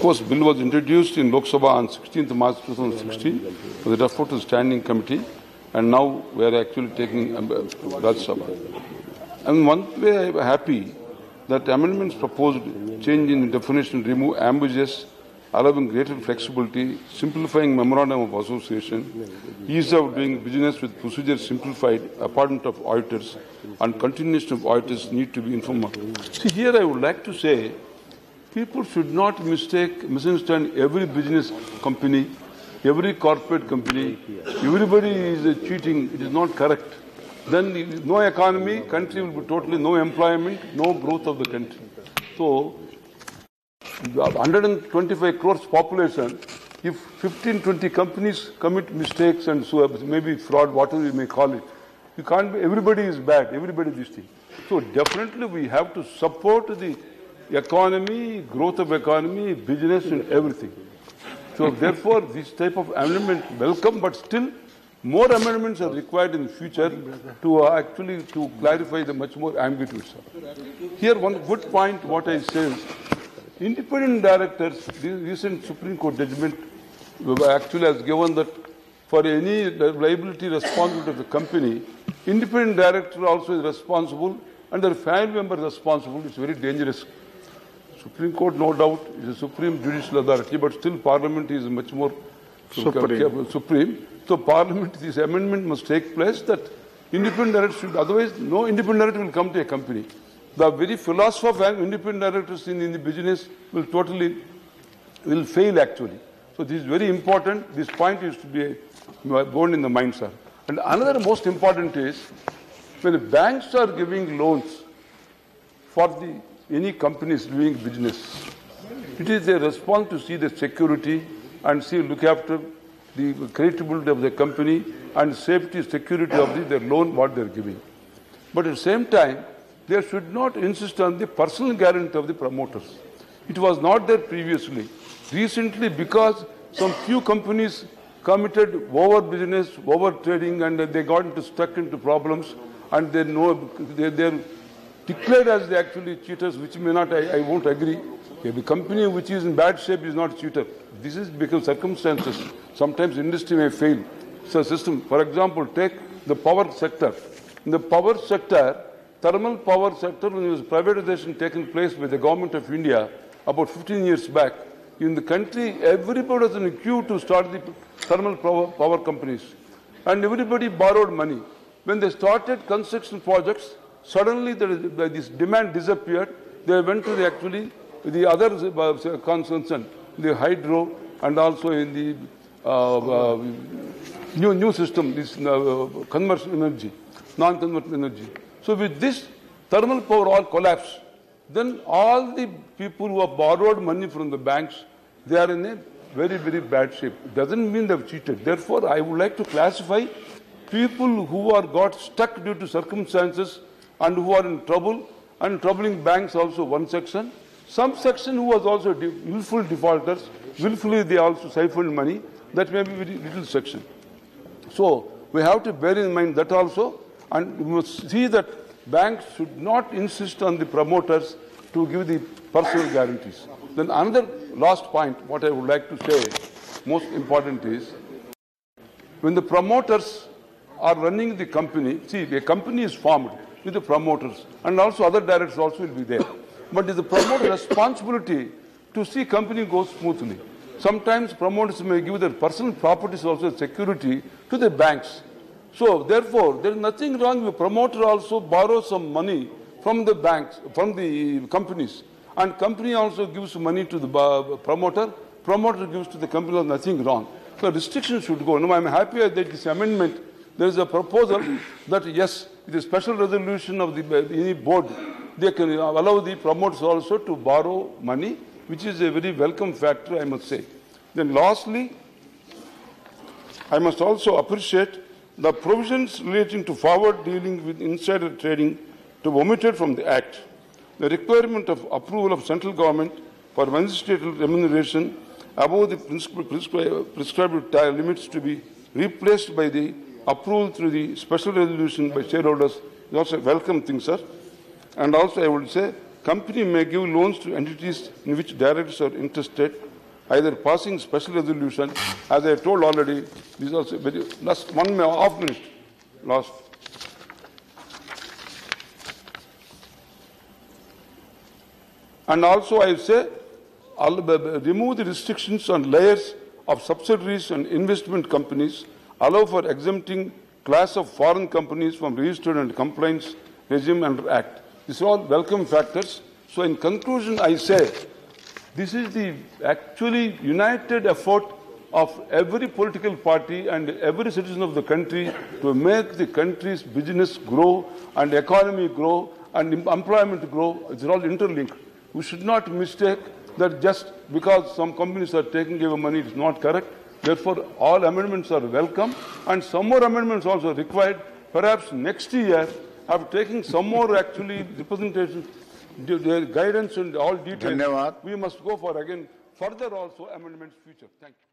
course, bill was introduced in Lok Sabha on 16th March 2016. Was referred to the standing committee, and now we are actually taking Rajya Sabha. And one way I am happy that amendments proposed change in definition remove ambiguous, allowing greater flexibility, simplifying memorandum of association, ease of doing business with procedures simplified, appointment of auditors, and continuation of auditors need to be informed. See, here I would like to say, people should not misunderstand every business company, every corporate company, everybody is cheating. It is not correct. Then no economy, country will be totally no employment, no growth of the country. So, 125 crores population, if 15-20 companies commit mistakes and so maybe fraud, whatever you may call it, you can't be, everybody is bad, everybody is this thing. So definitely we have to support the economy, growth of economy, business and everything. So therefore this type of amendment welcome, but still more amendments are required in the future to actually to clarify the much more ambiguity. Here one good point what I say is, independent directors, the recent Supreme Court judgment actually has given that for any liability responsibility of the company, independent director also is responsible and their family member is responsible. It's very dangerous. Supreme Court, no doubt, is a supreme judicial authority, but still Parliament is much more supreme. So Parliament, this amendment must take place that independent directors should, otherwise no independent director will come to a company. The very philosophy of independent directors in the business will fail actually. So this is very important. This point is to be borne in the mind, sir. And another most important is, when the banks are giving loans for any companies doing business, it is their response to see the security and look after the creditability of the company and safety, security of their loan what they are giving. But at the same time, they should not insist on the personal guarantee of the promoters. It was not there previously. Recently, because some few companies committed over business, over trading, and they got stuck into problems, and they are declared as the actually cheaters, which may not, I won't agree. A company which is in bad shape is not a cheater. This is because circumstances. Sometimes industry may fail. It's a system. For example, take the power sector. In the power sector, thermal power sector, when there was privatization taking place by the government of India about 15 years back, in the country, everybody was in a queue to start the thermal power companies. And everybody borrowed money. When they started construction projects, suddenly this demand disappeared. They went to the other concerns, the hydro, and also in the new system, this conversion energy, non-conversion energy. So with this, thermal power all collapsed. Then all the people who have borrowed money from the banks, they are in a very, very bad shape. It doesn't mean they have cheated. Therefore, I would like to classify people who are got stuck due to circumstances and who are in trouble and troubling banks also one section. Some section who was also willful defaulters, willfully they also siphoned money, that may be very little section. So we have to bear in mind that also, and we must see that banks should not insist on the promoters to give the personal guarantees. Then another last point, what I would like to say, most important is, when the promoters are running the company, see, a company is formed with the promoters, and also other directors also will be there. But it is the promoter responsibility to see company go smoothly. Sometimes promoters may give their personal properties also as security to the banks. So therefore, there is nothing wrong if a promoter also borrows some money from the banks, from the companies, and company also gives money to the promoter gives to the company, there's nothing wrong. So restrictions should go. Now I am happy that this amendment, there is a proposal that yes, with a special resolution of any board, they can allow the promoters also to borrow money, which is a very welcome factor, I must say. Then lastly, I must also appreciate the provisions relating to forward dealing with insider trading to be omitted from the Act. The requirement of approval of central government for ministerial remuneration above the prescribed limits to be replaced by the approval through the special resolution by shareholders is also a welcome thing, sir. And also I would say, company may give loans to entities in which directors are interested either passing special resolution, as I told already, this is also very, last 1.5 minutes, last. And also I say, remove the restrictions on layers of subsidiaries and investment companies, allow for exempting class of foreign companies from registered and compliance regime under Act. These are all welcome factors. So in conclusion, I say, this is the actually united effort of every political party and every citizen of the country to make the country's business grow and economy grow and employment grow. It's all interlinked. We should not mistake that just because some companies are taking away money, it's not correct. Therefore, all amendments are welcome, and some more amendments also required. Perhaps next year, after taking some more actually representation, the guidance and all details, we must go for again further also amendments future. Thank you.